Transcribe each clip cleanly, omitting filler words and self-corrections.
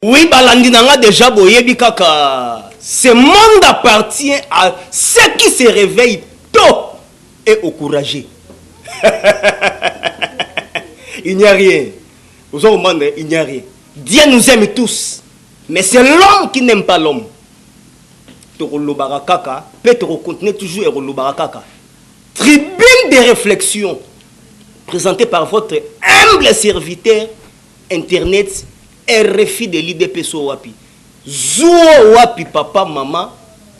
Oui, Balandinanga déjà boyebi kaka. Ce monde appartient à ceux qui se réveillent tôt et au courageux. Il n'y a rien. Vous avez demandé, il n'y a rien. Dieu nous aime tous. Mais c'est l'homme qui n'aime pas l'homme. Kaka, peut continuer toujours à Kaka. Tribune de réflexion présentée par votre humble serviteur internet RFI de l'IDPSO Wapi. Zuo Wapi papa maman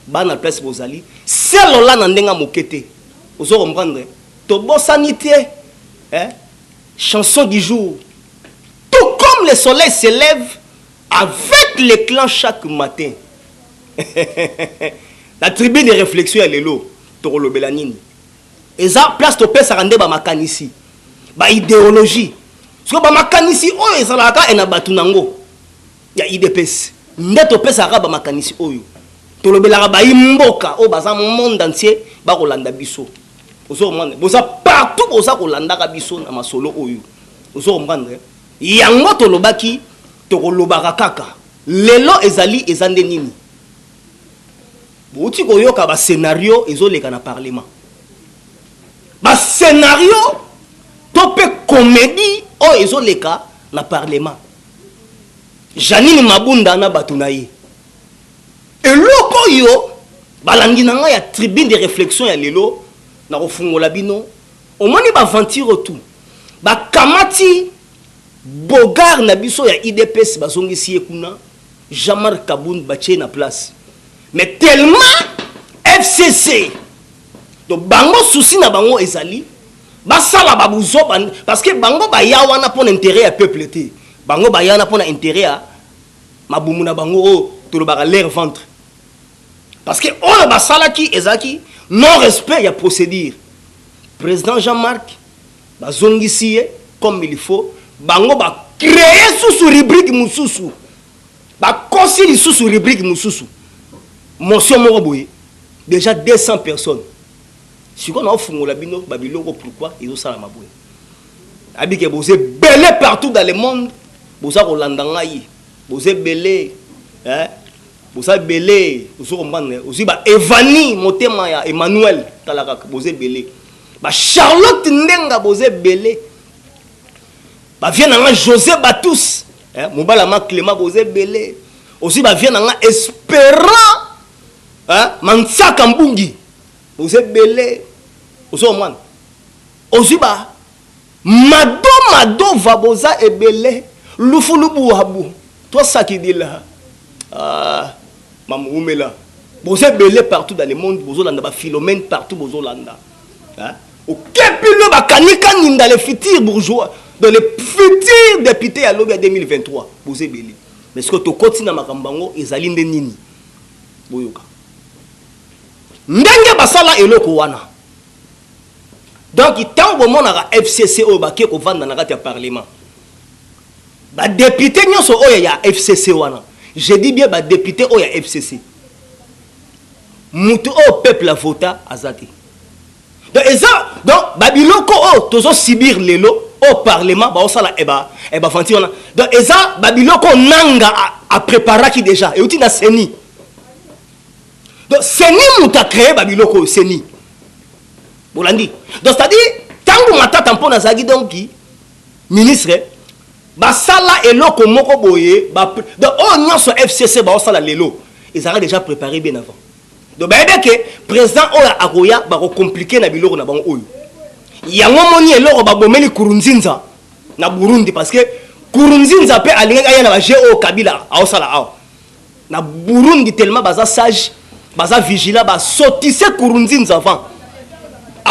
bana place bozali. C'est là nandenga mokete. Vous allez comprendre. Tobo sanité. Chanson du jour. Tout comme le soleil se lève avec l'éclat chaque matin. La tribune de réflexion est là. Torolo Belanini. Et ça, place topé ça rende ba makanisi. Ba idéologie. Parce que ba makanisi oyo ezalaka ena batunango. Ya IDPS. Nde topé ça ba makanisi oyo. Tolobelaka ba imboka o baza monde entier ba kolanda biso. Ozo mande. Boza partout boza kolanda ka biso na masolo oyo. Ozo comprendre. Yango tolobaki tokolobaka kaka. Lelo ezali ezande nini. Bouti koyoka ba scénario ezoleka na parlement. Ba scénario topé comédie o ezoleka na parlement. Janine Mabunda na batunaye. Et loko yo balandinanga ya tribune de réflexion ya lelo na kofungola bino. Au moins ba ventir tout. Ba kamati bogar na biso ya IDPS bazongisi ekuna Jean-Marc Kabound batie na place. Mais tellement FCC donc bango souci na bango ezali basala babuzo parce que bango ba ya wana pour intérêt à peuple té bango ba ya na pour intérêt à mabumu na bango o to ba leur ventre parce que on basala ki ezaki non respect ya procédure président Jean-Marc bazongisi comme il faut bango ba créer sous rubrique mususu ba conseiller sous rubrique mususu motion moroboye déjà 200 personnes. Si on a fait bino babiloko pourquoi ils ont ça la maboué. Abike bosé belé partout dans le monde, bosa kolandanga yi. Bosé belé hein? Bosa belé, bosa comprendre aussi ba Evani motema ya Emmanuel talaka bosé belé. Ba Charlotte Ndenga bosé belé. Ba vient nanga José Batous, hein? Mobala ma Clément bosé belé. Aussi ba vient nanga Espérant hein? Mansaka Mbungi bosé belé. Ozoman Oziba Mado Vaboza ebele Lufulubu wabu toi ça qui dit là Maman Oumela Boze belé partout dans le monde Bozolanda ba Philomène partout Bozolanda hein au kepilo ba kanika ninda les futurs bourgeois dans les futurs députés à l'obé 2023 Boze belé mais ce que to continue makambango ezali nde nini boyoka ndenge basala eloko wana. Donc, tant que mon FCC au baké ko vanda na kati ya parlement. Ba député nyonso oyo ya FCC wana. Je dis bien ba député oyo ya FCC. Mutu au peuple a voté azati. Donc babiloko o tozo subir lelo au parlement ba osala eba fanti wana. Donc eza babiloko nanga a préparer qui déjà et outi na seni. Donc seni muta créer babiloko seni. Bolandi. Donc c'est-à-dire tant que matata mpona zagi donc ministre basala eloko moko boye ba donc on nyonso FCC ba osala lelo ils auraient déjà préparé bien avant. Donc ba que président oya akoya ba ko compliquer na biloko na bango oyo. Yango moni eloko ba bomeli Kurunzinza na Burundi parce que Kurunzinza pe alinga ya na ba GO Kabila a osala a. Na Burundi tellement baza sage, baza vigilant ba sotise Kurunzinza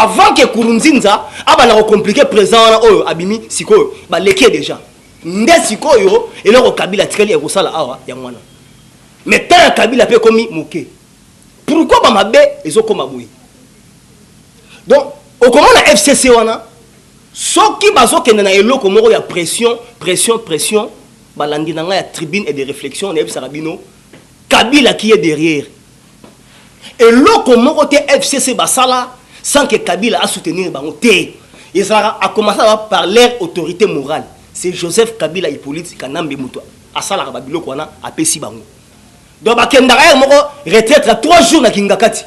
avant que Kurunzinza abana compliqué présent oyo abimi sikoyo ba leke déjà nde sikoyo eloko Kabila tikali ya kosala awa ya mwana mais tant Kabila pe komi moké pourquoi ba mabe ezokoma boyi donc okomona na FCC wana soki bazokende na eloko moko ya pression balandi nanga ya tribune et de réflexion na ebisa bino Kabila qui est derrière et loko moko te FCC basala sans que Kabila a soutenu Bangote. Il a commencé par leur autorité morale. C'est Joseph Kabila Hippolyte Kanambe Moutoua. asalaka ba biloko wana apesi bango donc bakendaka moko retraite à 3 jours na Kingakati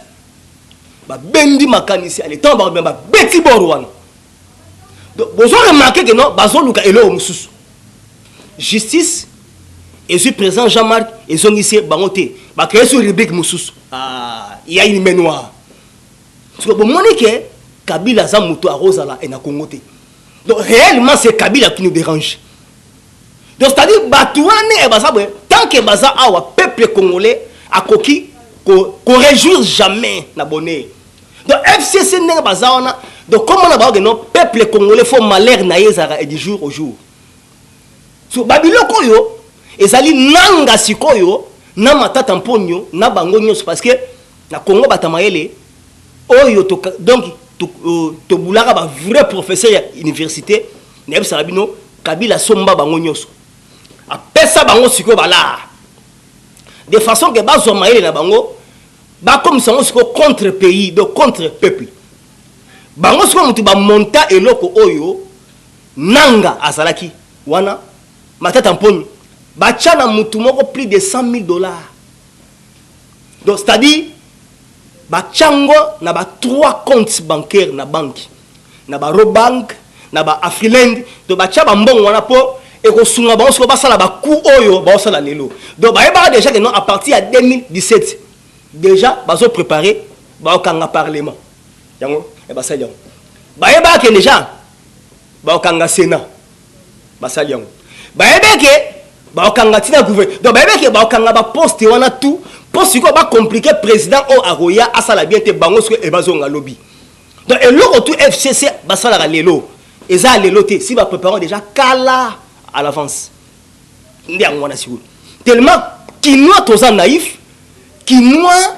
ba bendi makanisi ale temps ba beti bor wana donc vous avez remarqué que non bazo luka elo mususu justice et suis présent Jean-Marc et sont ici bangoté ba créer sur rubrique mususu il y a une mémoire parce que bon monique Kabila za muto a Rosala et na Congoté donc réellement c'est Kabila qui nous dérange donc c'est-à-dire batouane et basabre tant que baza awa peuple congolais a koki ko réjouir jamais na bonheur donc FCC n'est baza wana donc comment on a ba que non peuple congolais faut malheur na yezara et du jour au jour so babiloko yo ezali nanga sikoyo na matata mponyo na bango nyos parce que na Congo batamayele oyo to donc to bulaka ba vrai professeur ya université na yebisa bino Kabila somba bango nyos apesa bango siko bala de façon que bazo mayele na bango ba comme ça siko contre pays donc contre peuple bango siko mutu ba monta eloko oyo nanga azalaki wana matata mponi bachana mutu moko plus de $100,000 donc c'est-à-dire bachango na ba 3 comptes bancaires na banque na ba Robank na ba Afriland donc bacha ba mbongo wana po et ko sunga ba so ba sala ba ku oyo ba sala lelo donc ba eba déjà que non à partir de 2017 déjà bazo préparer ba okanga parlement yango e ba sala yango ba eba que déjà ba okanga sénat ba sala yango ba eba que ba okanga tina gouvernement donc ba eba que ba okanga ba poste wana tout poste ko ba compliqué président o aroya asala bien te bango so e bazonga lobby donc et le tout FCC ba sala lelo eza lelo te si ba préparons déjà kala à l'avance tellement Kinois toza naïf Kinois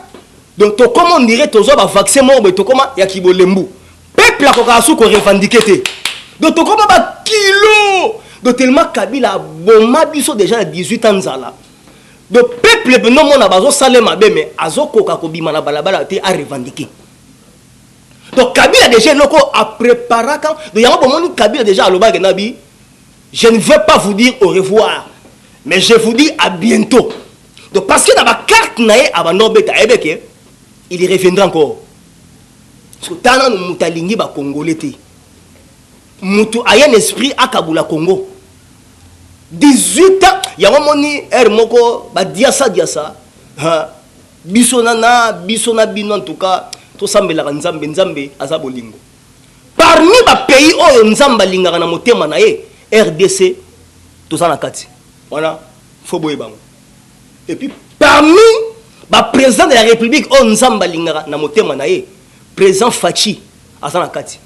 donc comment on dirait toza ba vaccin mo to comment ya kibolembu peuple akoka su ko revendiquer donc comment ba kilo donc tellement Kabila boma biso déjà à 18 ans là donc peuple non mona bazo salema be mais azokoka ko bima na balabala te à revendiquer donc Kabila déjà loko a préparé quand donc yamo bomoni Kabila déjà aloba ke nabi. Je ne veux pas vous dire au revoir, mais je vous dis à bientôt. Donc parce que dans ma carte nae abanobeta ebeke, il y reviendra encore. Parce que tana no mutalingi ba congolais te. Mutu aya un esprit akabula Congo. 18 ans, ya moni moko ba diasa ha bisonana bino en tout cas to sambela nzambe nzambe aza bolingo. Parmi ba pays oyo nzamba lingaka na motema na ye RDC, tout ça na kati. Voilà, faut boye bango. Et puis parmi le président de la République, on nzamba lingara na motema na ye, président Fachi, azana kati.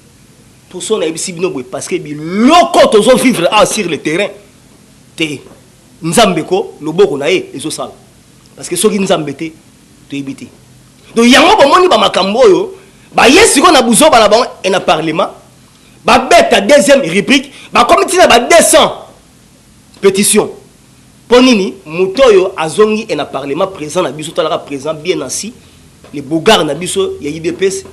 Tout ça na ebisi bino boye parce que biloko tozo vivre sur le terrain. Te nzambeko loboko na ye ezo sala. Parce que soki nzambete to ebité. Donc yango bomoni ba makambo yo, ba yesiko na buzo ba na bango et na parlement. Ba bête à deuxième rubrique ba comité ba 200 pétitions ponini mutoyo azongi et na parlement présent na biso talaka présent bien assis les bogards na biso ya IDPS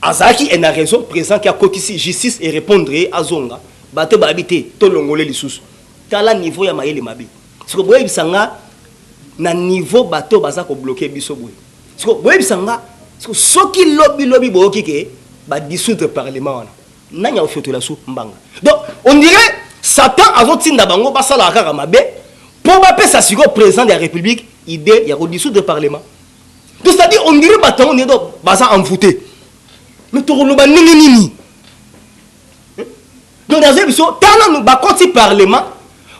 azaki et na raison présent qui a cotisi justice et répondre azonga bato ba habité to longolé lisusu tala niveau ya mayele mabe siko boye bisanga na niveau bato baza ko bloquer biso boye siko boye bisanga siko soki lobby boki ke ba dissoudre parlement wana nanya ofiotola su mbanga donc on dirait Satan a zotinda bango basala kaka mabe pour ba pesa siko président de la République idée ya dissoudre le parlement donc c'est-à-dire on dirait batango ni do basa envoûté mais to loba nini donc dans ce biso tana nous ba konti parlement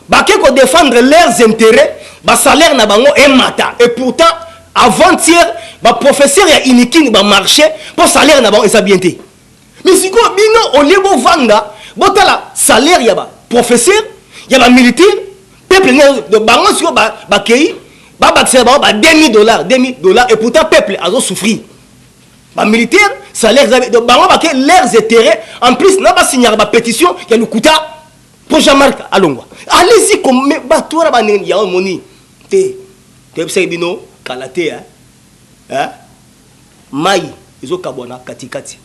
ba ke ko défendre leurs intérêts ba salaire na bango et mata et pourtant avant-hier ba professeur ya Inikin ba marché pour salaire na bango et ça bien té. Mais si quoi bino au lieu vanga botala salaire yaba professeur yaba militaire peuple de bango si ba kei ba baxer ba $2,000 et pourtant peuple a souffrir ba militaire salaire de bango ba ke leurs intérêts en plus na ba signer ba pétition ya lukuta pour Jean-Marc Alongwa allez-y comme ba toi ba ne ya moni te pesa bino kalate hein mai izo kabona katikati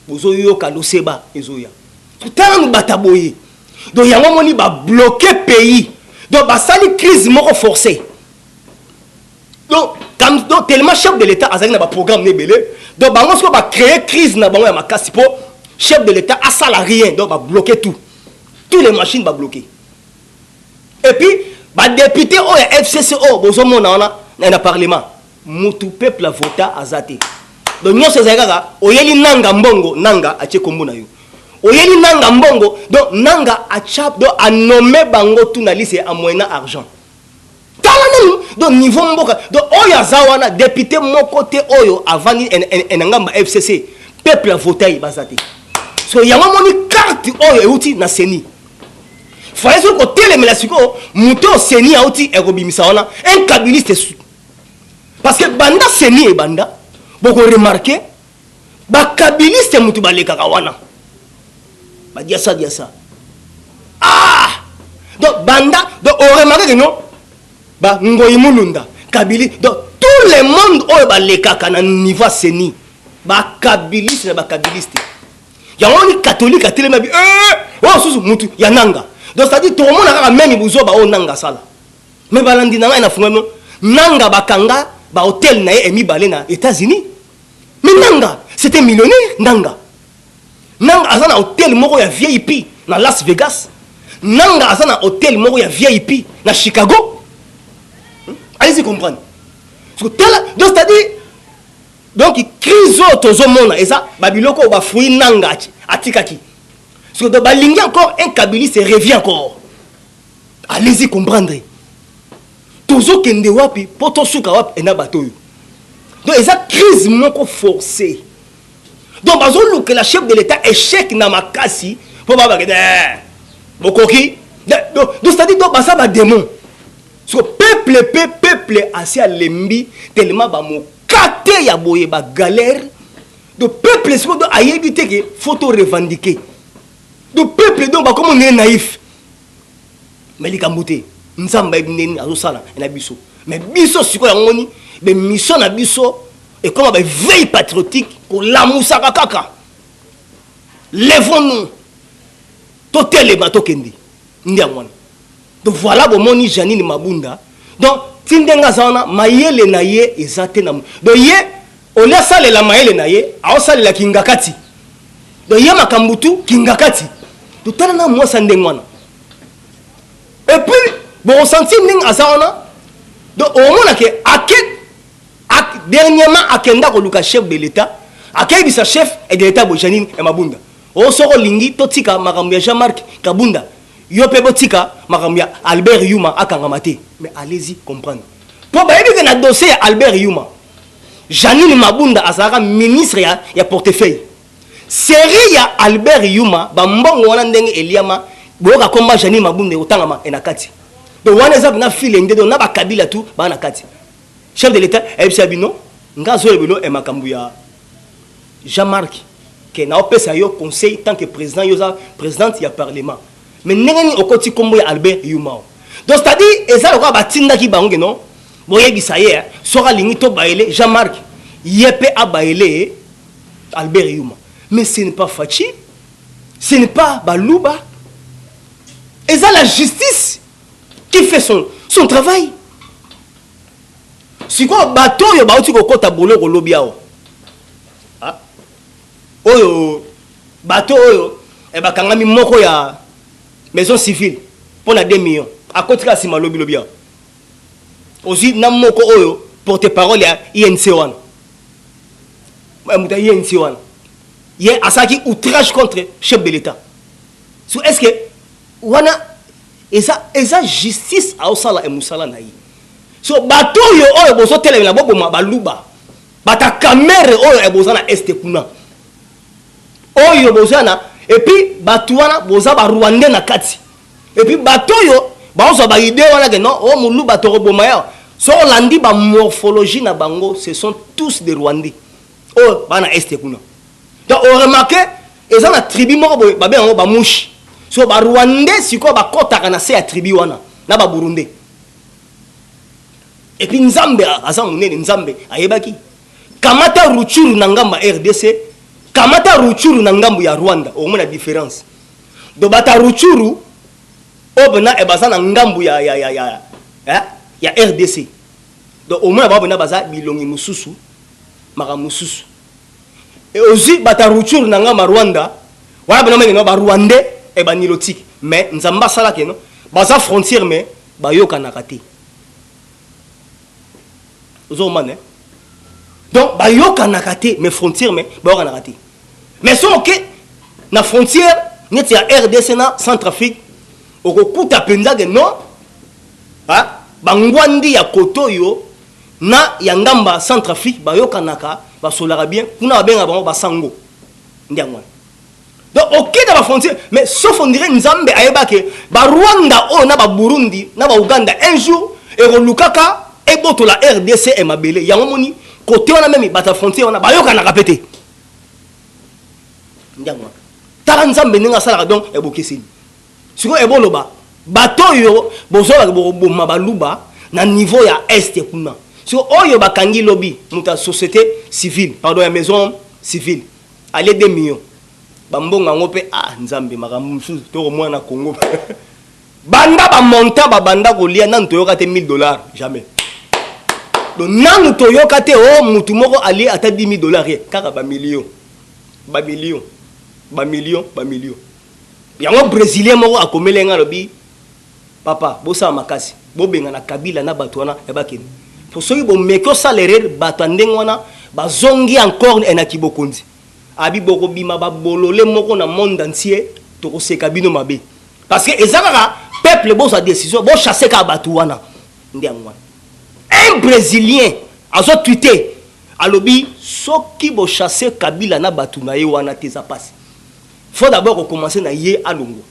bozo yo kaloseba ezoya tala nous bataboye donc yango moni ba bloquer pays donc basali crise moko forcée donc tellement chef de l'état azali na ba programme nebele donc bango siko ba créer crise na bango ya makasi po chef de l'état a sala rien donc ba bloquer tout toutes les machines ba bloquer et puis ba député o ya FCCO bozo mona na parlement mutu peuple a voté azate donc nyonso ezalaka oyeli nanga mbongo nanga atie kombo na yo oyeli nanga mbongo donc nanga achap donc a nommé bango tout na liste a moyen argent tala donc niveau mboka donc oyo azawana député moko te oyo avani enangamba FCC peuple a voté bazate so yango moni carte oyo euti na seni faye so ko telemela siko muto seni auti ekobimisa wana un kabiliste parce que banda seni e banda boko remarquer ba kabiliste mutu baleka kawana ba dia ça donc banda donc on remarque que non ba ngoyi mulunda kabili donc tout le monde oyo baleka kana niveau seni ba kabiliste ba kabiliste yango ni catholique atelema bi oh susu mutu ya nanga donc c'est à dire tout le monde a même buzo ba o nanga sala mais balandi nanga na funga nanga bakanga ba hôtel na emi balé na États-Unis mais nanga c'était millionnaire nanga azana hôtel moko ya VIP na Las Vegas nanga azana hôtel moko ya VIP na Chicago allez-y comprendre donc c'est à dire donc crise tozo mona eza babiloko ba fruit nanga atikaki parce que balingi encore un kabiliste revient encore allez-y comprendre tozo kende wapi poto suka wapi ena batoyo donc eza crise moko forcée donc bazolo que la chef de l'état échec na makasi pour ba ke bokoki donc c'est-à-dire donc basa ba démon so peuple assez à lembi tellement ba mo kate ya boye ba galère de peuple so donc ayebi te que photo revendiquer de peuple donc ba comme on est naïf mais likambote nzamba ebineni azosala na biso mais biso siko yango ni be mission na biso et comme ba veille patriotique ko lamusa kaka lèvons-nous totel bato kendi ndiamwana donc voilà bo moni Janine Mabunda donc tindenga zana mayele na ye ezate na donc ye on a salé la mayele na ye a salé la kingakati donc ye makambutu kingakati to tala na moi sandengwana et puis bon senti ning azaona donc au moins que dernièrement akenda ko luka chef de l'état akay sa chef et de l'état bo Janine Mabunda o soko lingi to tika makambo ya Jean-Marc Kabunda yo pe botika makambo ya Albert Yuma akangamate mais allez-y comprendre pour ba yebi que na dossier Albert Yuma Janine Mabunda azara ministre ya portefeuille série ya Albert Yuma ba mbongo wana ndenge Eliama boka komba Janine Mabunda otangama enakati donc wana eza na file ndé donc na ba kabila tout ba na kati chef de l'état ebisabino ngazo ebino e makambo ya Jean-Marc que na opesa yo conseil tant que président yoza présidente ya parlement mais nengeni okoti kombo ya Albert Yuma donc c'est à dire eza lokwa batinda ki bango non boyebisa ye sora lingi to baele Jean-Marc yepe abaele Albert Yuma mais ce n'est pas Fachi ce n'est pas Balouba eza la justice qui fait son travail si quoi bateau yo bauti ko kota bolo ko lobiao ah oyo bateau oyo e bakangami moko ya maison civile pour na 2 millions à côté ka sima lobia aussi na moko oyo porte-parole ya INC1 muta INC1 ye asaki outrage contre chef de l'état so est-ce que wana eza justice a osala e musala na yi so bato yo oyo boso tele na bobo baluba bata kamere oyo e boza na este kuna oyo boza na et puis bato wana boza ba Rwandais na kati et puis bato yo baozo ba idée wana que non o muluba to roboma ya so landi ba morphologie na bango ce sont tous des Rwandais oh bana este kuna donc on remarque eza na tribu moko ba be ba mouche so ba Rwandais siko ba kota kana se ya tribu wana na ba Burundais et puis nzambe aza munene nzambe ayebaki kamata ruchuru na ngamba RDC kamata ruchuru na ngambu ya Rwanda au moins la différence do bata ruchuru Obena et baza na ngambu ya RDC. Donc au moins babena baza bilongi mususu, mara mususu. Et aussi bata rupture nanga ma Rwanda, wala bena menga ba Rwandais et ba nilotique. Mais nzamba sala ke no, baza frontière mais ba yoka nakati. Ozo mané. Donc ba yoka nakati mais frontière mais ba yoka nakati. Mais so OK na frontière net ya RDC na Centrafrique okokuta penza ke non ha bangwandi ya kotoyo na yangamba Centrafrique bayoka naka basolara bien kuna benga bango basango ndiangwa. Donc OK dans la frontière mais sauf on dirait nzambe ayeba ke ba Rwanda o na ba Burundi na ba Uganda un jour et rolukaka et boto la RDC et mabele yango moni côté on a même bata frontière on a bayoka naka pété ndiangwa. Tara nzambe ninga sala donc e bokesini. Siko eboloba bato yo bozola boma baluba na niveau ya est kuna. Siko oyo bakangi lobby muta société civile pardon ya maison civile aller 2 millions. Bambonga ngope nzambe makambo mususu to mwa na Congo. Banda ba monta ba banda kolia na ntoyoka te $1000 jamais. Donc nanu toyoka te mutu moko ali ata $10,000 kaka ba millions. Ba millions. Ba millions. Yango brésilien moko akomelenga lobi papa bosa makasi bobenga na Kabila na batwana e bakeni pour ceux qui bon meko salaire batandengwana bazongi encore na kibokonzi abi boko bima ba bolole moko na monde entier to ko seka bino mabe parce que ezaka peuple bo sa décision bo chasser ka batwana ndiangwa un brésilien azo tweeter alobi soki bo chasser Kabila na batuna ye wana teza passe. Faut d'abord commencer à y alongo.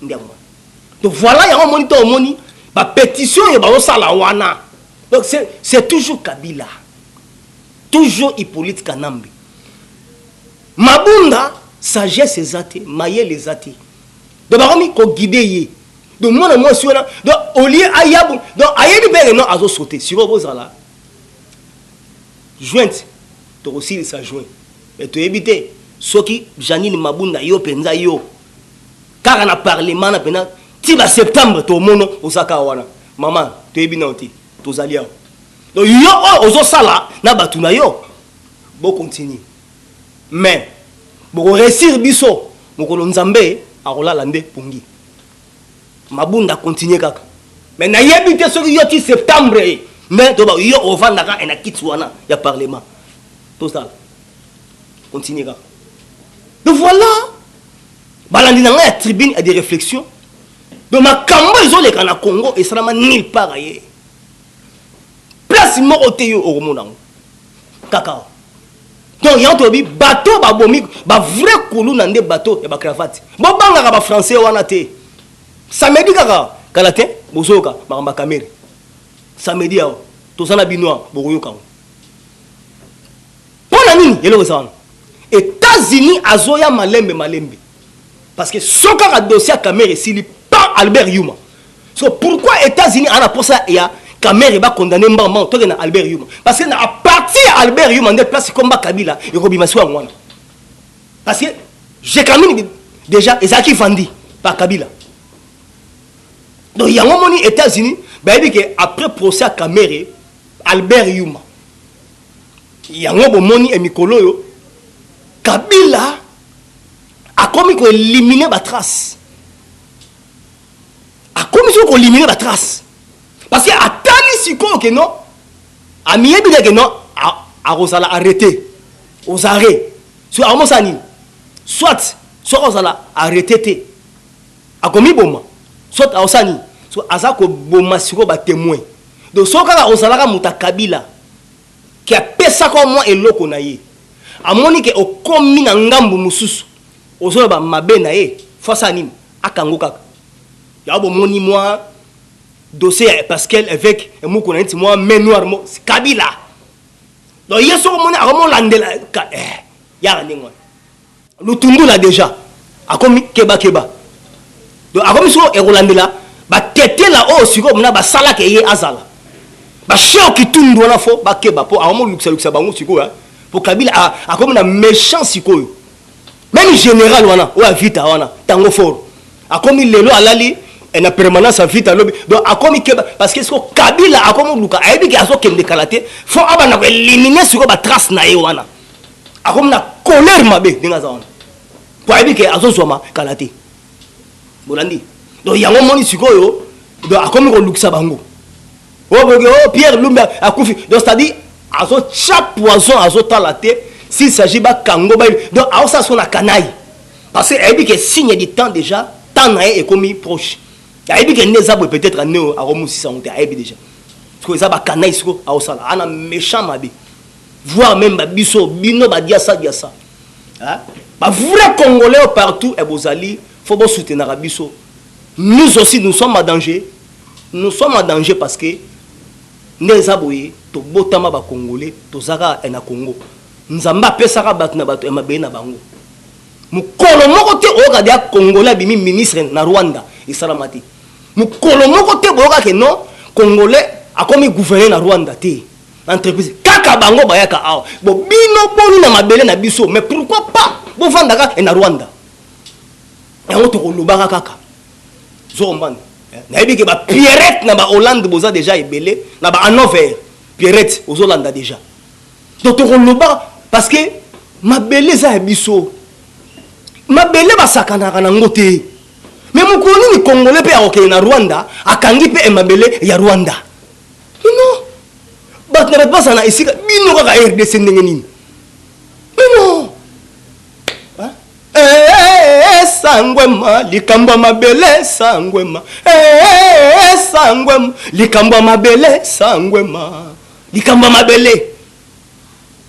Donc voilà, il y a un moniteur moni, la pétition et la wana. Donc c'est toujours Kabila. Toujours Hippolyte Kanambe. Mabunda, sagesse ezate, maye les athées. Donc baromi ko guider ye. Donc moi je suis là. Donc au lieu ayabu, donc ayeli belle non azo sauter. Sur vos là. Jointe. Tu aussi ça joint. Et tu éviter. Soki Janine Mabunda yo penza yo car na parlement na pena ti ba septembre to mono osaka wana maman to ebi na oti to zalia donc yo ozo sala na batuna yo bo continue mais bo réussir biso mokolo nzambe akola lande pungi Mabunda continue kaka mais na yebi te soki yo ti septembre mais to ba yo ovanda ka na kitwana ya parlement to sala continue kaka. Donc voilà, balandi na la tribune a des réflexions. Donc ma cambo ils ont les Ghana Congo et ça n'a nulle part ailleurs. Place mo oteyo au monango. Kakao. Donc y'a un bateau ba bomi ba vrai koulou nande bateau et ba cravate. Bon banga ba français wana te. Samedi kaka kalate bozoka ba kamera. Samedi yao to sana binoa boyoka. Pona nini yelo sana. États-Unis azoya malembe. Parce que ce cas a dossier à Cameroun s'il pas Albert Yuma. So pourquoi États-Unis en a pour ça ya Cameroun va condamner maman toi na Albert Yuma. Parce que à partir Albert Yuma de place comme Kabila et Robimaso en wana. Parce que j'ai quand même déjà Ezaki Fandi par Kabila. Donc il y a un moment aux États-Unis ben dit que après procès à Cameroun Albert Yuma. Il y a un moment et Mikolo yo Kabila a commis qu'on éliminer la trace. A commis qu'on éliminer la trace. Parce que à tali si que non, a mieux bien que non, a Rosala arrêté. Aux arrêts. Sur Armosani. Soit Rosala arrêté. A commis bon. Soit à Osani. Soit à ça que bon sur ba témoin. Donc soit quand Rosala muta Kabila qui a pesa comme moi et l'autre naïe. A monique au commis na ngambu mususu ozo ba mabe na ye fosa nini akangoka ya bo moni moi dossier Pascal avec moko na nti moi main noire mo Kabila donc yeso moni a mo landela ya ndingo lutundu la déjà a komi keba donc a komi so e rolandela ba tete la o siko mona ba sala ke ye azala ba cheo kitundu na fo ba keba po a mo luxa bango siko pour Kabila a comme un méchant sikoyo même général wana ou a vite wana tango fort a comme il lelo alali et na permanence vite à lobby donc a comme parce que ce Kabila a comme luka a dit que azo kende kalaté faut abana éliminer sur ba trace na wana a comme na colère mabe dinga za wana pour a dit que azo soma kalaté bolandi donc yango moni sikoyo donc a comme ko lukisa bango oh Pierre Lumba a confi donc c'est-à-dire azo chaque poison azo talaté s'il s'agit ba kango ba donc a ça son na canaille parce que a dit que signe du temps déjà temps na est comme proche. Il dit que les arbres peut-être à nous à Rome 600 déjà. Parce que ça va canaille sur à Osala. On a méchant mabi. Voir même babiso bino badia ça. Hein? Bah vrai Congolais partout et bozali faut bon soutenir abiso. Nous aussi nous sommes en danger. Nous sommes en danger parce que les aboyé to botama ba Congolais to zaka na Congo. Nzamba pesaka bat na bato e mabe na bango. Mukolo moko te okadi ya Congolais bimi ministre na Rwanda isalamati. Mukolo moko te boka ke non Congolais a comme gouverner na Rwanda te. Entreprise kaka bango bayaka awa. Bo bino boni na mabele na biso mais pourquoi pas bo vandaka na Rwanda. Et on to lobaka kaka. Zomban. Na yebi ke ba Pierrette na ba Hollande boza déjà ebele na ba Hanover. Pierrette aux Hollande déjà. Donc to lobaka parce que mabele za biso. Mabele ba sakana kana ngote. Mais mon ni Congolais pe akoke na Rwanda akangi pe mabele ya Rwanda. Non. Bat na bat na isika bino ka RDC ndenge nini. Non. Sangwema likamba mabele sangwema. Sangwema likamba mabele sangwema. Likamba mabele.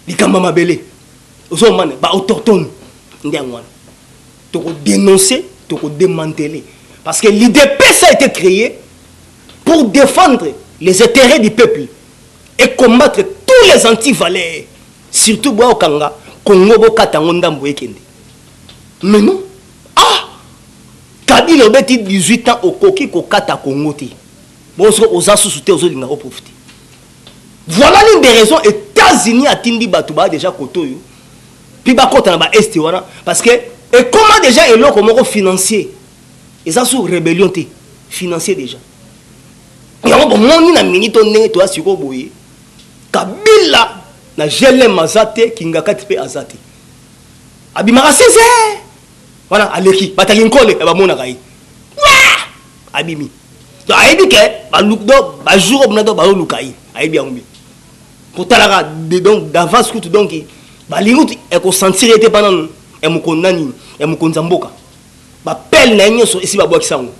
Likamba mabele. Ozo mane ba autochtone ndengwana. To dénoncer, to démanteler. Parce que l'IDPS a été créé pour défendre les intérêts du peuple et combattre tous les anti-valeurs. Surtout Boa Okanga, Congo Bokatango Ndambo Ekende. Mais non. Ah! Kabila obeti 18 ans au Koki Kokata Congo te. Bon, aux associés aux autres profiter. Voilà l'une des raisons États-Unis a tindi Batouba déjà Kotoyo. Puis Bakota na ba Est wana parce que et comment déjà est là comme financier et ça sous rébellion financier déjà et on bon na minute on est toi sur boye Kabila na gele mazate kingakati pe azate abimaka 16 voilà aleki bataki nkole ba mona kai abimi to aibi ke ba look do ba jour obna do ba lukai aibi ambi pour talaka donc d'avance tout donc ba linguti e ko sentir était pendant et mukondani et mukonzamboka ba pel na nyoso esi ba bwakisango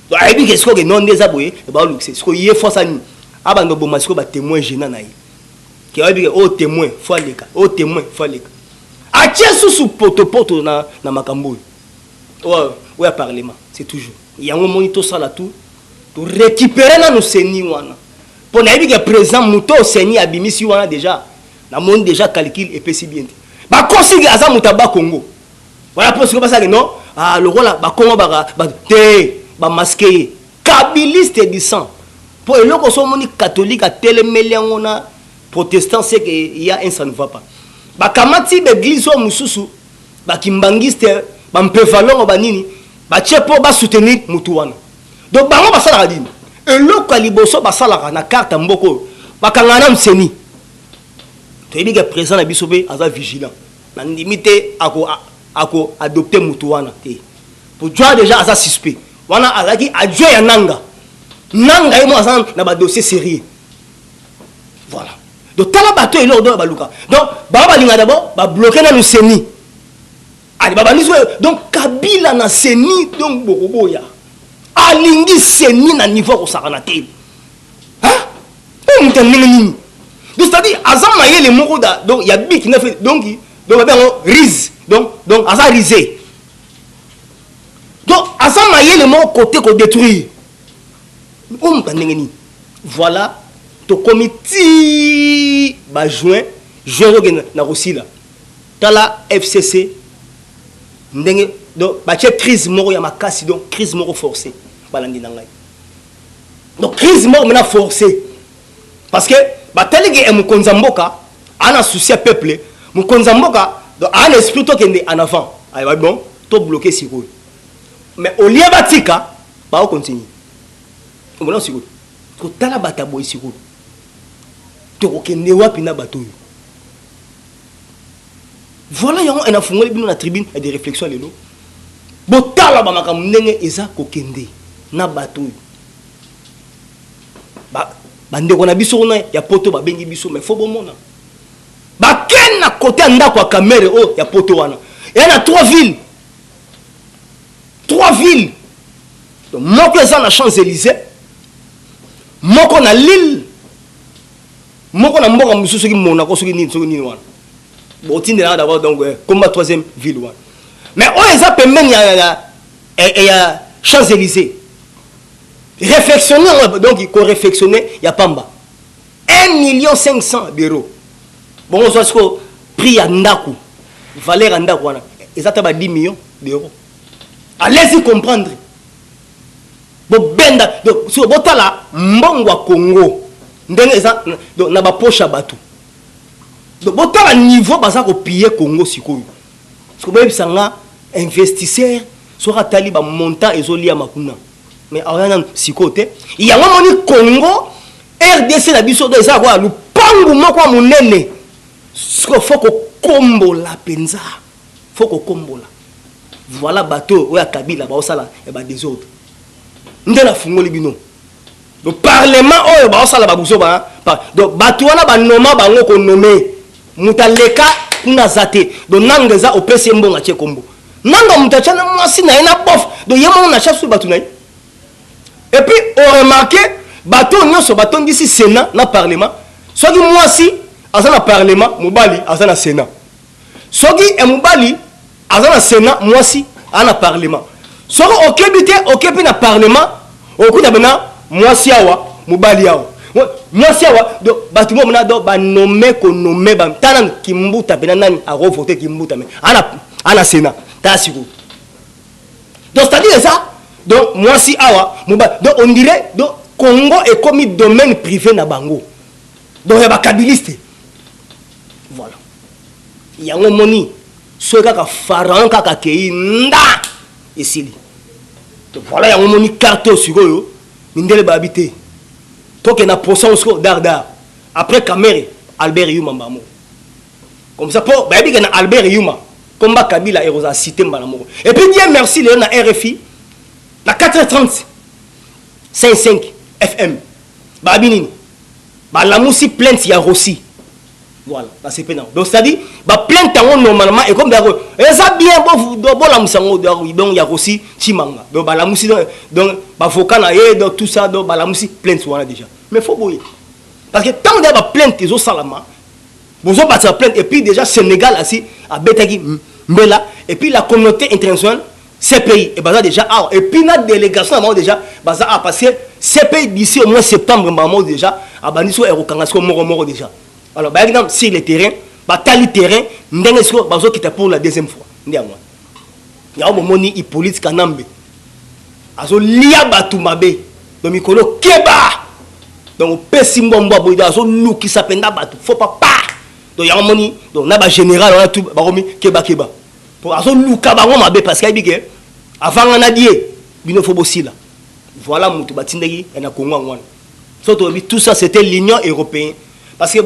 to aibi ke sko ke non des aboye ba luxe sko yé force ni abando boma sko ba témoin gênant na yi ke aibi ke o témoin faut leka o témoin faut leka a tiesu sous poto na makambo ouais parlement c'est toujours yango monito sala tout to récupérer na no seni wana pour na aibi ke président muto seni abimisi wana déjà na monde déjà calcul et pesi bien ba kosigi aza mutaba Congo voilà pour ce que ça non ah le rôle ba Congo ba te ba masqué kabiliste du sang pour le ko so moni catholique a telemeli ngona protestant c'est que il y a un ça ne va pas ba kamati l'église o mususu ba kimbangiste ba mpefalongo ba nini ba chepo ba soutenir mutu wana donc bango ba sala dini et le kaliboso ba sala na carte mboko ba kangana mseni to yebi ke présent na bisobe aza vigilant na limite ako adopter mutuwana te pour toi déjà aza suspect wana azaki adjoint ya nanga imo aza na ba dossier sérieux voilà donc tala bato elo do baluka donc ba linga d'abord ba bloquer na seni ali baba niso donc Kabila na seni donc bokoboya alingi seni na niveau ko sakana te hein on nini c'est-à-dire azama yele moko da donc ya bik na fait donc ben rise donc aza risé donc azama yele moko côté ko détruire on ndengeni voilà to comité ba juin na Rosila tala FCC ndenge donc ba crise moko ya makasi donc crise moko forcée balandi na ngai donc crise moko mena forcée parce que bataligi e mukonzamboka ana souci peuple mukonzamboka donc un esprit to kende en avant ay bon to bloquer siko mais au lieu batika Pas continuer. On va sikoyo. Ko tala bata boy sikoyo. To ko kende wapi na bato. Voilà, il y a un affaire dans la tribune et des réflexions les lots. Botala ba makambo ndenge eza ko kende na bato. Bande ko na biso na ya poto ba bengi biso mais faut bon mona. Ba ken na côté ndako ya kamere o ya poto wana. Il y a 3 villes. 3 villes. Donc moko eza na Champs-Élysées. Moko na Lille. Moko na mboka mususu ki mona ko soki nini wana. Bon tinde là d'abord donc comme la 3e ville wana. Mais on les a même il y a Champs-Élysées. Réflexionner donc il faut réflexionner il y a Pamba. 1 500 000 €. Bon on soit ce prix à Ndaku. Valeur à Ndaku wana. Exactement 10 millions d'euros. Allez-y comprendre. Bo benda donc sur botala mbongwa Congo. Ndenge eza donc na ba poche batu. Donc botala niveau baza ko piller Congo sikoyo. Parce que bisanga investisseur sera taliba montant ezoli ya makuna. Mais alors sikote, il y a un moni Congo RDC na biso do eza kwa lupangu moko munene. Faut ko kombola penza. Faut ko kombola. Voilà bateau oya Kabila ba osala e ba des autres. Ndela fungoli bino. Le parlement oyo ba osala ba buso ba. Donc bateau wana ba noma bango ko nommer. Mutaleka kuna zate. Donc nangeza opese mbonga che kombo. Nanga mutachana mwasi na ena bof. Donc yema na chasse batu na. Et puis on remarque bateau nyonso bateau d'ici Sénat na parlement. Soki mwasi azana parlement, mobali azana Sénat. Soki e mobali azana Sénat, mwasi ana parlement. Soki okebite okepi na parlement, okuta bena mwasi awa, mobali awa. Mwasi awa do batumo mona do ba nommer ko nommer ba tanan kimbuta bena nani a voter kimbuta mais ana Sénat ta siko. Donc c'est-à-dire ça donc mwasi awa mobali donc on dirait donc Congo est comme domaine privé na bango. Donc il y a ba kabiliste. Voilà. Il y a un moni so kaka pharaon kaka kei nda esili. Donc voilà il y a un moni carte sikoyo mindele ba habiter. Donc il y a un procès d'Ardar. Après Kamere, Albert Yuma Mbamo. Comme ça, pour il y a Albert Yuma. Comme Kabila et Rosa cité Mbamo. Et puis Dieu merci, il y a RFI. La 430 55 FM. Babinini. La musique plainte, il y a Rossi. Voilà, c'est pénal. Donc c'est-à-dire, plainte normalement, et comme d'accord, et ça bien, bon la musango, donc il y a Rossi, Chimanga. Donc la musique, donc Fokana, et donc tout ça, donc la musique plainte, voilà déjà. Mais il faut bouiller. Parce que tant qu'il y a plainte, ils ont salama, vous avez battu plainte, et puis déjà Sénégal, assis, à Betagi, Mbela, et puis la communauté internationale, ces pays, et bah déjà, et puis la délégation, déjà, parce que ces pays d'ici au mois de septembre, déjà, à Baniso et Rokangasko, Moro déjà. Alors, par exemple, sur le terrain, tali terrain, n'engesko bazo qui pour la 2e fois. Ndiamwa. Il y a un moment ni Hippolyte Kanambe. Azo lia batu mabe. Donc mikolo keba. Donc pesimbo mbo boida azo lu qui s'appenda batu. Faut pas. Donc il y a un moment ni donc na ba général on a tout baromi keba. Pour azo lu kabango mabe parce qu'il dit que avant on a dit bino faut bosila. Voilà mutu batindegi et na Congo ngwana. Surtout tout ça c'était l'Union européenne. Parce que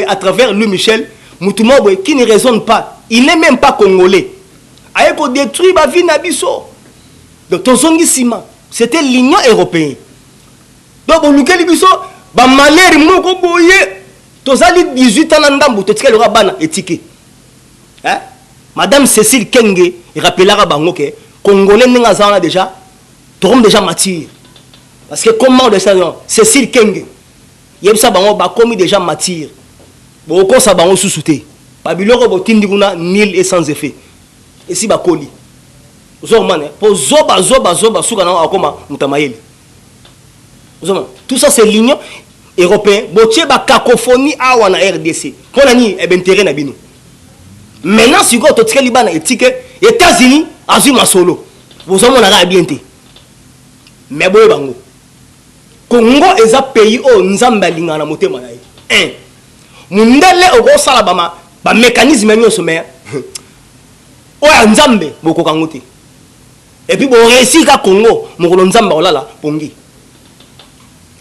à travers Louis Michel, qui ne raisonne pas, il n'est même pas congolais. Il faut détruire la vie d'Abisso. Donc, c'était l'Union européenne. Donc, on a dit que malheur, il 18 ans, il Madame Cécile Kenge, il rappellera que les Congolais ont déjà matière. Parce que comment de ça, Cécile Kenge, il y a commis déjà matière. Bon, quand ça va sous-souté. Babylone a nil et sans effet. Et si bakoli. Pour zoba, soukana akoma mutamaeli. Tout ça c'est l'Union européenne. Botier ba cacophonie awa na RDC. Qu'on a ni terrain na bino. Maintenant si vous avez Liban et États-Unis, azuma solo. Vous avez un bien. Mais boye bango. Congo est un pays où nous avons un motema na ye. Mundele ogo sala ba mécanisme nyo sommer. Oya nzambe boko kangote. Et puis, bon, réussi à Congo, mon Nzamba, oh là là, Pongi.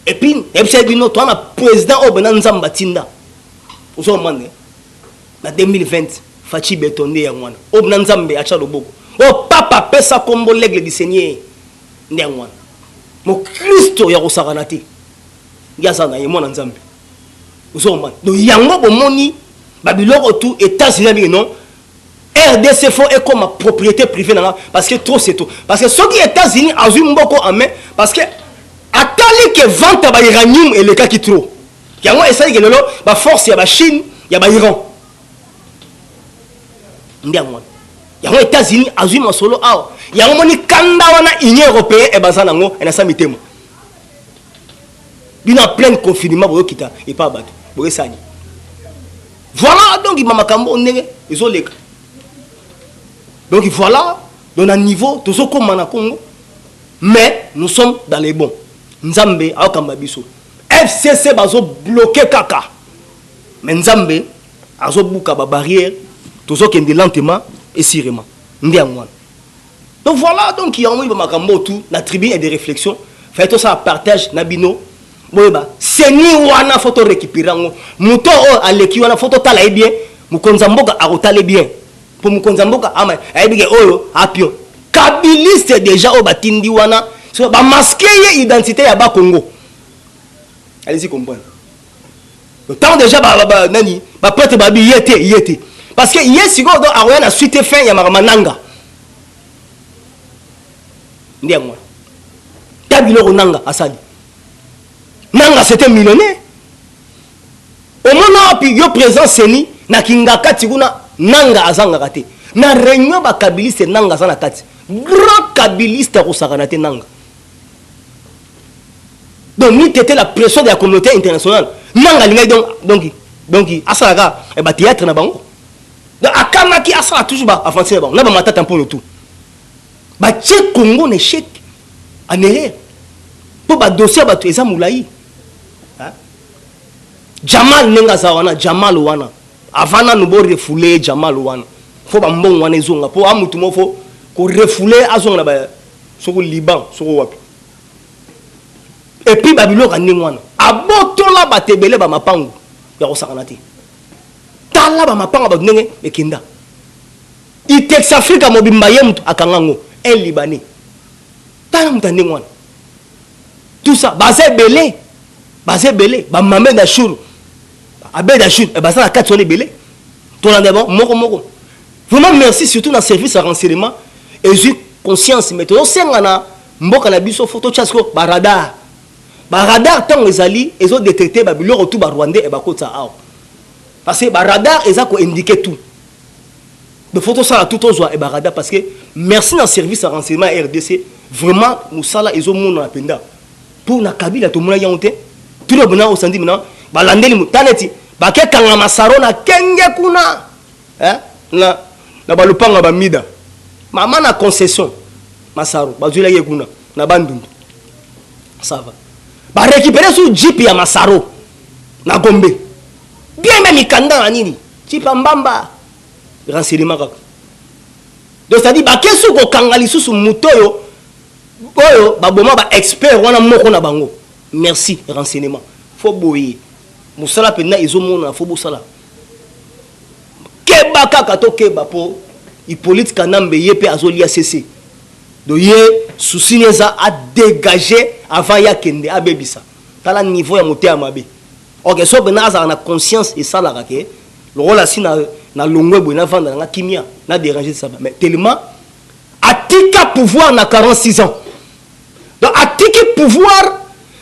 Et puis, toi, le président Obena Nzamba Tinda. Vous avez demandé, en 2020, Fachi Bétonné, Obena Nzamba, Acha Loboko. Oh, papa, pesa combo l'aigle du Seigneur. Néanmoins. Mon Christ, il y a un saranati. Il y a ça, il y a un Nzamba. Vous avez demandé. Donc, il y a un bon moni, Babylone, autour, États-Unis, non. RDC faut être comme ma propriété privée parce que trop c'est tout. Parce que ceux qui États-Unis ont beaucoup en main parce que attendez que vente à l'uranium et le cas qui trop. Il y a moi essayer que le ba force il y a la Chine, il y a l'Iran. Ndia moi. Il y a moi États-Unis ont solo ah. Il y a moi ni kanda wana Union européenne et bazana ngo et na samitemo. Bina plein confinement bo kita et pas battu. Bo sani. Voilà donc il m'a makambo ndenge ils ont les. Donc voilà, dans un niveau, tout ce qu'on a Congo, mais nous sommes dans les bons. Nzambe, Aokambabiso. FCC va bloquer Kaka. Mais Nzambe, Azo Bouka barrière, tout ce qui est lentement et sirement. Donc voilà, donc il y a un peu tout, la tribune et des réflexions. Faites tout ça, partage, Nabino. C'est ni wana photo récupérer. Mouton à l'équipe, wana photo talaï bien. Moukonzamboka a rotalé bien. Pour me konzamboka ama ayebike oyo apio kabiliste déjà au batindi wana so ba masquer identité ya ba Congo. Allez-y comprendre. Le temps déjà nani ba prêtre ba bi yete parce que hier si go do aroya na suite fin ya mamananga. Ndia moi. Tabilo nanga asali. Nanga c'était millionnaire. Au moment puis yo présent seni na kingaka tikuna nanga azanga kate na réunion ba kabiliste nanga sana kati grand kabiliste ko sakanate nanga donc ni tete la pression de la communauté internationale nanga linga donc asaka e ba théâtre na bango donc akama ki asaka toujours ba avancer bango na ba matata pour tout ba tche Congo ne chèque en erreur pour ba dossier ba tu eza moulayi Jamal nenga zawana Jamal wana avant nous bon refouler Jamal wana faut ba mbon wana ezonga pour amutu mo faut ko refouler azonga ba soko Liban soko wapi et puis Babylone ka ningwana abotola batebele ba mapangu ya kosakanati tala ba mapanga ba ndenge ekinda Itex Africa mobimba yemtu akangango un Libanais tala mutande ngwana tout ça basé belé ba mamé d'Achour Abed Achour et basé la 4 sonné belé tout là bon moko vraiment merci surtout dans service à renseignement et j'ai conscience mais tout sengana mboka na biso photo chasko ba radar tant les ali ils ont détecté ba biloko tout ba rwandais et ba kota ao parce que ba radar ils ont indiqué tout de photo ça tout aux et ba radar parce que merci dans service à renseignement RDC vraiment musala ils ont mon apenda pour na kabila to mona yonte tout le bona au sandi maintenant ba landeli mutaneti ba ke kanga masaro na kenge kuna na ba lupanga ba mida mama na concession masaro ba zula ye kuna na bandundu ça va ba récupérer sous jeep ya masaro na Gombe bien même ikanda na nini jeep mbamba renseignement kaka donc ça dit ba ke sous ko kangali sous mutoyo oyo ba boma ba expert wana moko na bango merci renseignement faut boyer musala pena izomona faut bosala keba kaka to keba po Hippolyte Kanambe yepe azolia CC do ye souci neza a dégager avant ya kende abebisa tala niveau ya moté amabe OK so bena za na conscience et ça la raké le rôle asi na longwe bo na vendre na kimia na déranger ça mais tellement atika pouvoir na 46 ans donc atiki pouvoir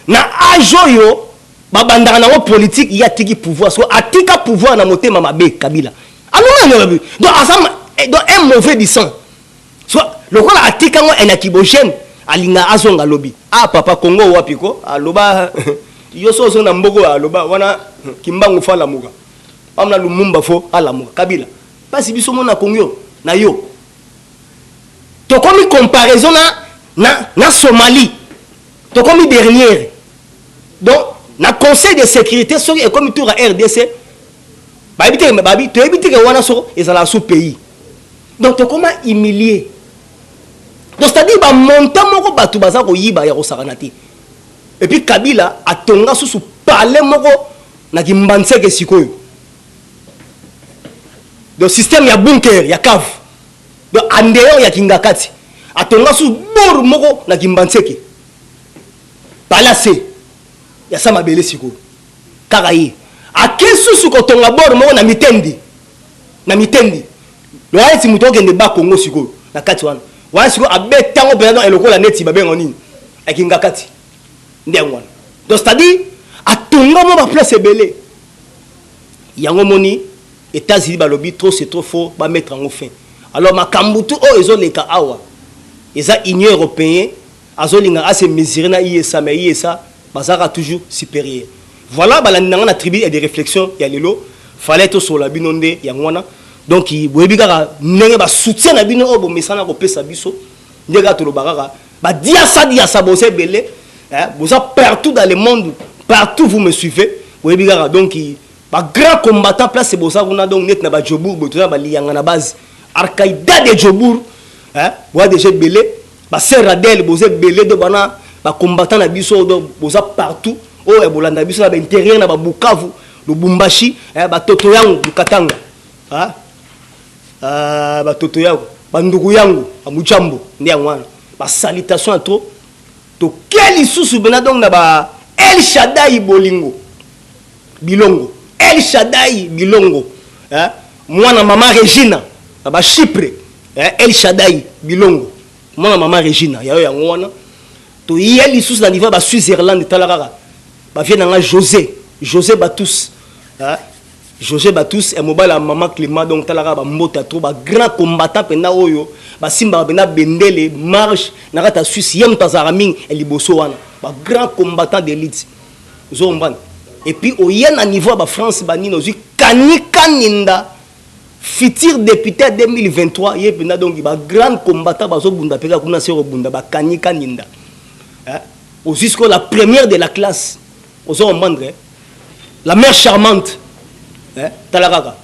na ajoyo babandaka na politique ya tiki pouvoir so atika pouvoir na motema mabe Kabila alors donc un mauvais disant soit le rôle atika ngo enakibogène alinga azonga lobi ah papa Congo wapiko aloba yo so na mboko aloba wana kimbangu fala muka amna lumumba fo ala muka Kabila pasi biso mona Congo na yo to comme comparaison na Somalie to comme dernière donc na conseil de sécurité so et comme tour à RDC ba éviter que wana so ezala sous pays donc to comment humilier Donc c'est-à-dire ba montant moko batu baza ko yiba ya ko sakanati. Et puis Kabila atonga sous parler moko na kimbanseke sikoyo. Donc système ya bunker ya cave. Donc andeo ya kingakati atonga sous bor moko na kimbanseke. Palase ya sama bele sikoyo. Karayi akesu su ko tonga bor moko na mitendi. Na mitendi. Lo ayeti mutoke ndeba Congo sikoyo na kati wana. Wana sikoyo abetango pena eloko neti babengo nini. Akingakati. Donc c'est-à-dire atonga mo ba place belé. Yango moni États-Unis balobi trop c'est trop fort ba mettre en fin. Alors makambutu o ezoleka awa. Eza Union européenne azolinga a se mesurer na ISA mais ISA bazaka toujours supérieur. Voilà balandanga na tribu et des réflexions ya lelo fallait to sur la binonde yangwana. Donc boyebi kaka ndenge ba soutien na bino o bo mesana ko pesa biso ndega to lo bakaka ba dia sa bosé belé. Vous êtes partout dans le monde, partout vous me suivez. Vous voyez bien, donc, les grands combattants, place c'est pour ça qu'on a donc net na Djobour, vous avez na base. Al-Qaïda de Djobour, vous voyez déjà belé, c'est Radel, vous êtes belé de bana, combattant na biso, vous êtes partout. Oh, et vous l'avez biso, l'intérieur na Bukavu, le Bumbashi, Totoyang, le Katanga, Totoyang, Bandouyangu, Amuchambo, Niangwan, salutation à toi. To quel isusu bena donc na ba El Shaddai bolingo bilongo El Shaddai bilongo mwana mama Regina na ba Chypre El Shaddai bilongo mwana mama Regina yayo yango wana to yel isusu na niveau ba Switzerland talaka ba vient na José Batous José Batous et mobile maman Clément donc talaka ba mbota to ba grand combattant pena oyo ba simba bena bendele marche na kata Suisse yem tazaraming et liboso wana ba grand combattant d'élite zomban et puis au yen à niveau ba France banino zi kanika ninda futur député 2023 yé pena donc ba grand combattant ba zo bunda peka kuna sero bunda ba kanika ninda au jusqu'à la première de la classe au zombandre la mère charmante talakaka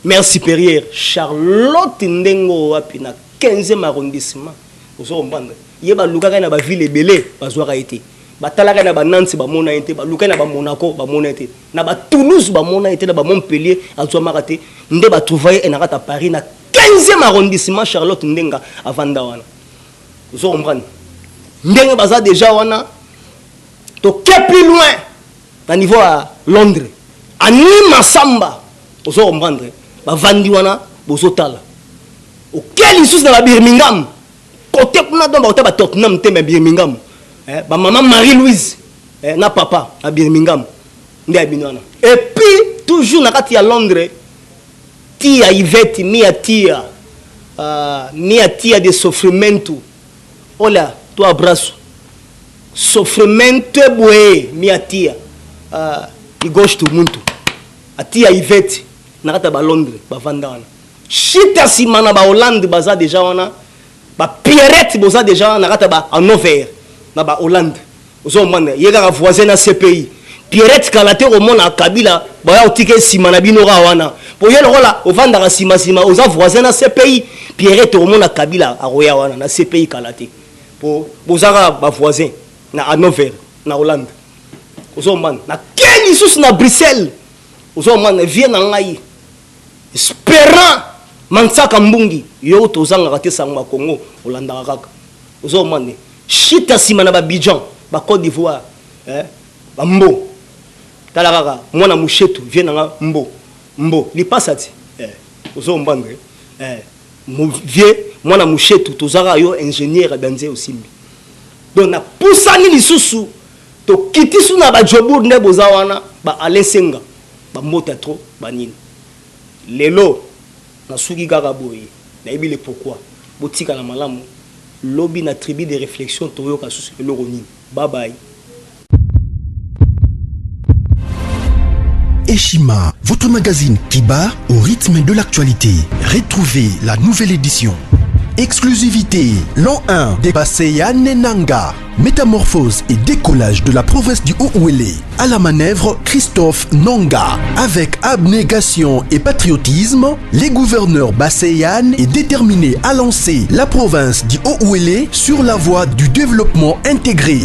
mère supérieure Charlotte Ndengo apina 15e arrondissement ozo mbanda yeba lukaka na ba ville belé bazwaka été ba talaka na ba Nantes ba mona été ba lukaka na ba Monaco ba mona été na ba Toulouse ba mona été na ba Montpellier azwa maraté nde ba trouver en à Paris na 15e arrondissement Charlotte Ndenga avanda wana ozo mbanda ndenge baza déjà wana to ke plus loin na niveau à Londres ani masamba ozo comprendre ba vandi wana bozo tala auquel isusu na Birmingham côté kuna donc ba Tottenham te Birmingham ba maman Marie-Louise na papa à Birmingham nde abinwana et puis toujours na kati ya Londres tia Yvette mia tia de sofrimento olha tu abraço sofrimento boé mia tia il gauche tout monde atia Yvette na kata ba Londres ba vandana chita simana ba Hollande baza déjà wana ba Pierrette boza déjà na kata ba Hannover na ba Hollande ozo mwana yeka voisin na CPI Pierrette kalate au mona Kabila ba ya otike simana bino ra wana po yelo kola ovanda ka sima oza voisin na CPI Pierrette au mona Kabila aroya wana na CPI kalate po bozaka ba voisin na Hannover na Hollande ozo mwana na quel isusu na Bruxelles ozo mwana vient na ngai espérant mansaka mbungi yo tozanga kate sangwa Congo olanda kaka ozo mwana chita sima na ba Abidjan ba Côte d'Ivoire ba mbo tala kaka mwana mushetu vient na mbo lipasati ozo mwana vie mwana mushetu tozaka yo ingénieur danze osimbi donc na pusani lisusu to kitisu na ba Djobour ne bozawana ba Alensenga ba mota trop ba nini lelo na suki kaka boye na yebile pourquoi botika la malamu lobby na tribu de réflexion toyoka susu le ronini bye bye. Eshima, votre magazine qui bat au rythme de l'actualité. Retrouvez la nouvelle édition exclusivité. L'an 1 des Basseyane Nanga. Métamorphose et décollage de la province du Haut-Ouélé. À la manœuvre, Christophe Nanga. Avec abnégation et patriotisme, les gouverneurs Basseyane est déterminé à lancer la province du Haut-Ouélé sur la voie du développement intégré.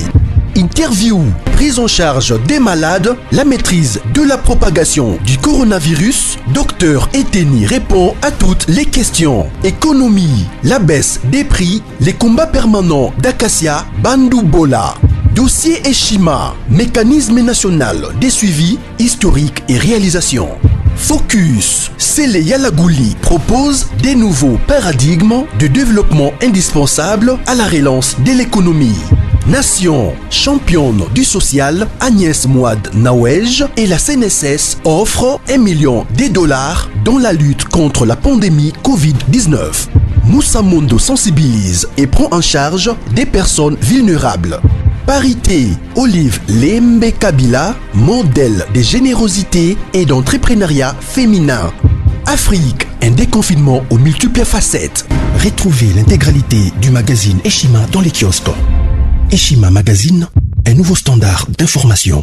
Interview, prise en charge des malades, la maîtrise de la propagation du coronavirus. Docteur Eteni répond à toutes les questions. Économie, la baisse des prix, les combats permanents d'Acacia, Bandoubola. Dossier Eshima, mécanisme national des suivis historiques et réalisations. Focus, Sele Yalagouli propose des nouveaux paradigmes de développement indispensables à la relance de l'économie. Nation, championne du social, Agnès Mouad Nawej et la CNSS offrent $1 million dans la lutte contre la pandémie Covid-19. Moussa Mondo sensibilise et prend en charge des personnes vulnérables. Parité, Olive Lembe Kabila, modèle de générosité et d'entrepreneuriat féminin. Afrique, un déconfinement aux multiples facettes. Retrouvez l'intégralité du magazine Eshima dans les kiosques. Eshima Magazine, un nouveau standard d'information.